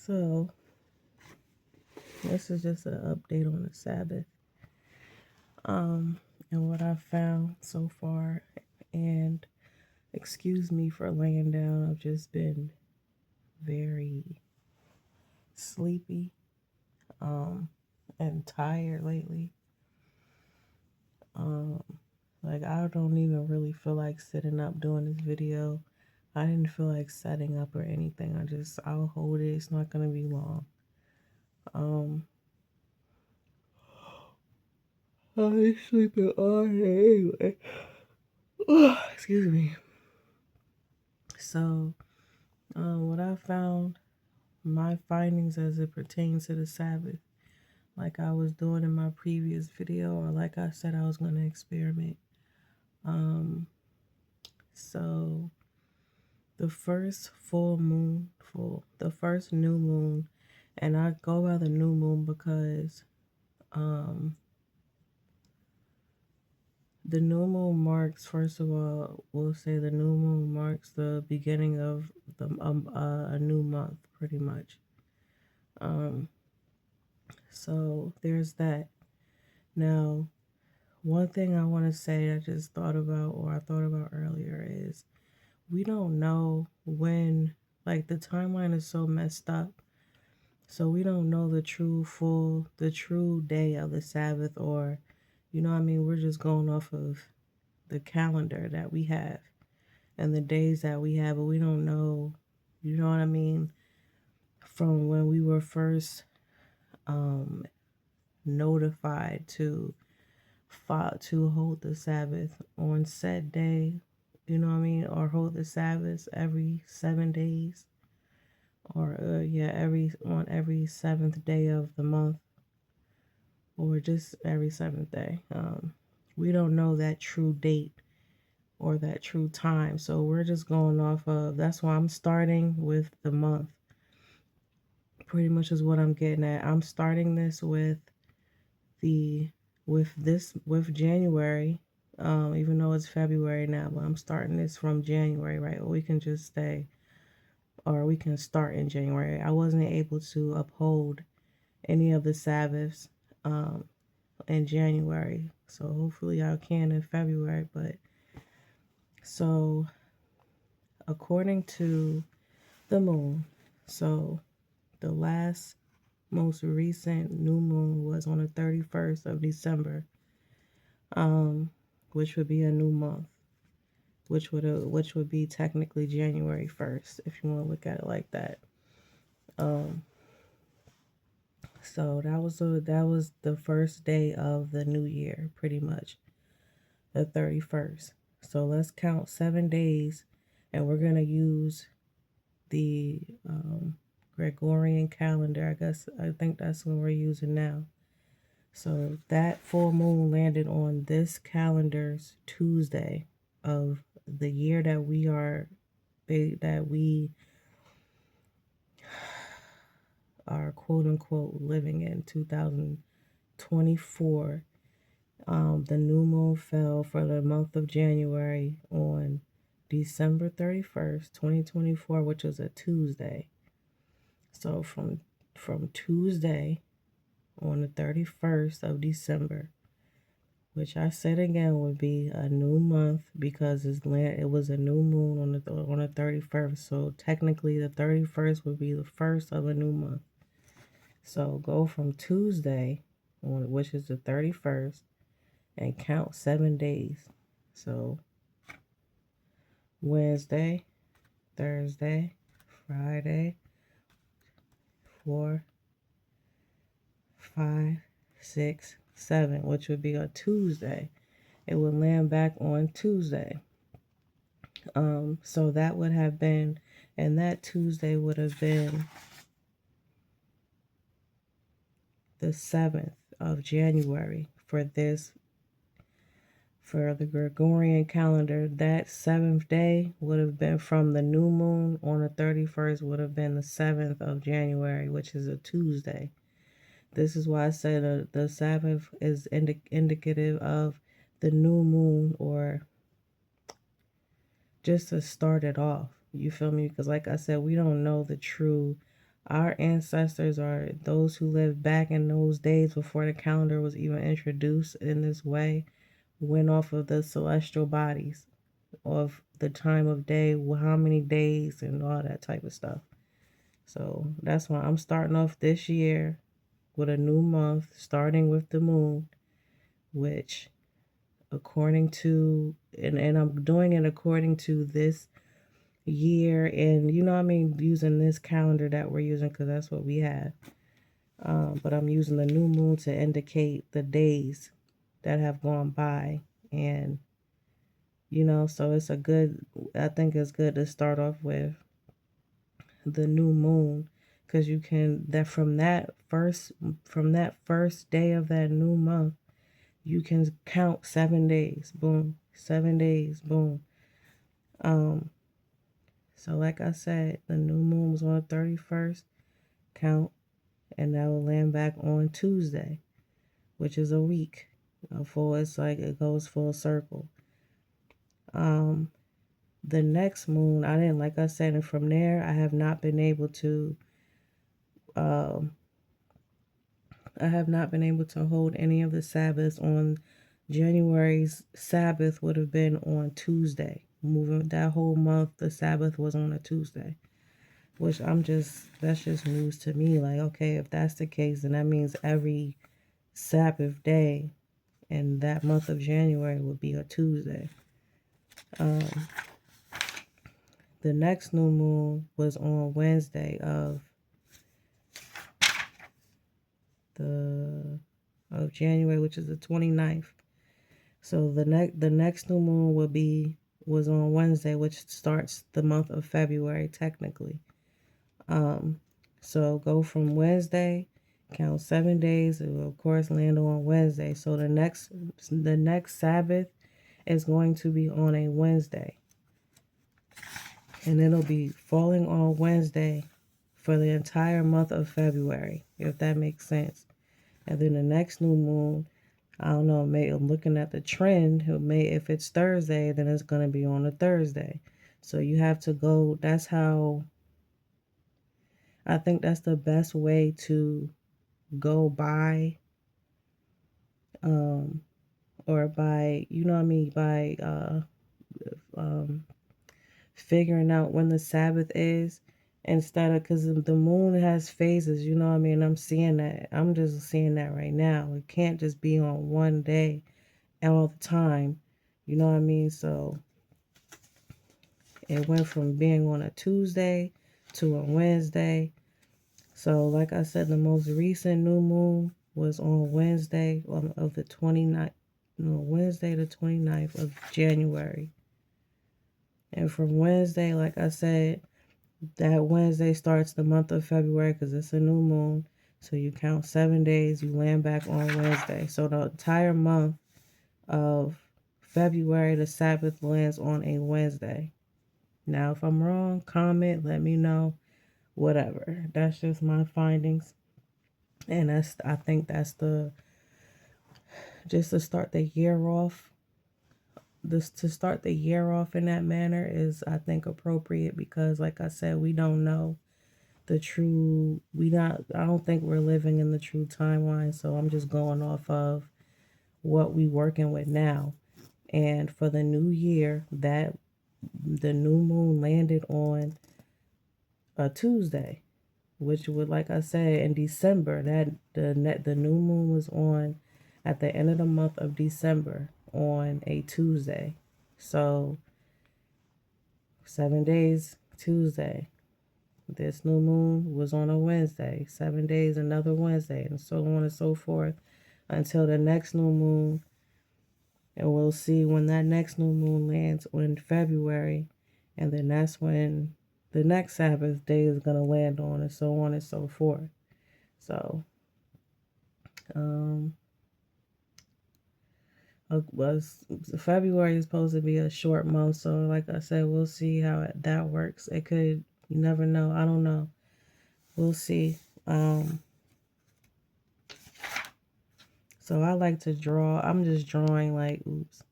So, this is just an update on the Sabbath. And what I've found so far. And excuse me for laying down. I've just been very sleepy, and tired lately. Like I don't even really feel like sitting up doing this video. I didn't feel like setting up or anything. I'll hold it. It's not gonna be long. I was sleeping all day anyway. Excuse me. So, what I found, my findings as it pertains to the Sabbath, like I was doing in my previous video, or like I said I was going to experiment. So the first the first new moon, and I go by the new moon because the new moon marks, first of all, we'll say the new moon marks the beginning of a new month, pretty much. So there's that. Now, one thing I want to say I just thought about, or I thought about earlier, is we don't know when, like, the timeline is so messed up. So we don't know the true day of the Sabbath, or, you know what I mean? We're just going off of the calendar that we have and the days that we have, but we don't know, you know what I mean, from when we were first notified to hold the Sabbath on said day, you know what I mean, or hold the Sabbath every 7 days, or every seventh day of the month, or just every seventh day. We don't know that true date or that true time, so we're just going off of. That's why I'm starting with the month. Pretty much is what I'm getting at. I'm starting this with January, even though it's February now, but I'm starting this from January, right? Or we can just we can start in January. I wasn't able to uphold any of the Sabbaths in January, so hopefully I can in February. But so according to the moon, so the last most recent new moon was on the 31st of December, which would be a new month, which would be technically January 1st, if you want to look at it like that. So that was the first day of the new year, pretty much, the 31st. So let's count 7 days, and we're gonna use the Gregorian calendar. I think that's what we're using now. So that full moon landed on this calendar's Tuesday of the year that we are quote unquote living in, 2024. The new moon fell for the month of January on December 31st, 2024, which was a Tuesday. So from Tuesday on the 31st of December, which I said again would be a new month because it was a new moon on the 31st. So technically the 31st would be the first of a new month. So go from Tuesday, which is the 31st, and count 7 days. So Wednesday, Thursday, Friday, 4, 5, 6, 7, which would be a Tuesday. It would land back on Tuesday. So that would have been, and that Tuesday would have been the 7th of January for the Gregorian calendar. That 7th day would have been from the new moon on the 31st, would have been the 7th of January, which is a Tuesday. This is why I said the Sabbath is indicative of the new moon, or just to start it off. You feel me? Because like I said, we don't know the true Our ancestors are those who lived back in those days before the calendar was even introduced in this way, went off of the celestial bodies of the time of day, how many days, and all that type of stuff. So that's why I'm starting off this year with a new month, starting with the moon, which according to, and I'm doing it according to this year, and you know what I mean, using this calendar that we're using because that's what we have. But I'm using the new moon to indicate the days that have gone by, and so it's a good, I think it's good to start off with the new moon, because you can, that from that first day of that new month, you can count 7 days, boom, 7 days, boom. So like I said, the new moon was on the 31st, count, and that will land back on Tuesday, which is a week. It's like it goes full circle. The next moon, I didn't, like I said, and from there, I have not been able to, hold any of the Sabbaths on January's Sabbath would have been on Tuesday. Moving that whole month, the Sabbath was on a Tuesday, which that's just news to me. Like, okay, if that's the case, then that means every Sabbath day in that month of January would be a Tuesday. The next new moon was on Wednesday of January, which is the 29th. So the next new moon was on Wednesday, which starts the month of February technically. So go from Wednesday, count 7 days, it will of course land on Wednesday. So the next Sabbath is going to be on a Wednesday. And it'll be falling on Wednesday for the entire month of February, if that makes sense. And then the next new moon, I don't know, I'm looking at the trend, if it's Thursday, then it's going to be on a Thursday. So you have to go, I think that's the best way to go by, or by, figuring out when the Sabbath is, instead of, because the moon has phases, you know what I mean? I'm just seeing that right now. It can't just be on one day all the time, you know what I mean? So it went from being on a Tuesday to a Wednesday. So like I said, the most recent new moon was on Wednesday of the 29th, Wednesday the 29th of January. And from Wednesday, like I said, that Wednesday starts the month of February because it's a new moon. So you count 7 days, you land back on Wednesday. So the entire month of February, the Sabbath lands on a Wednesday. Now, if I'm wrong, comment, let me know, whatever. That's just my findings. And I think that's just to start the year off. To start the year off in that manner is, I think, appropriate because, like I said, we don't know I don't think we're living in the true timeline. So I'm just going off of what we working with now. And for the new year, that the new moon landed on a Tuesday, which would, like I said, in December, that the new moon was on at the end of the month of December on a Tuesday. So 7 days, Tuesday. This new moon was on a Wednesday, 7 days, another Wednesday, and so on and so forth until the next new moon. And we'll see when that next new moon lands in February. And then that's when the next Sabbath day is going to land on, and so on and so forth. So, February is supposed to be a short month. So, like I said, we'll see how that works. It could, you never know. I don't know. We'll see. So I like to draw. I'm just drawing like, oops.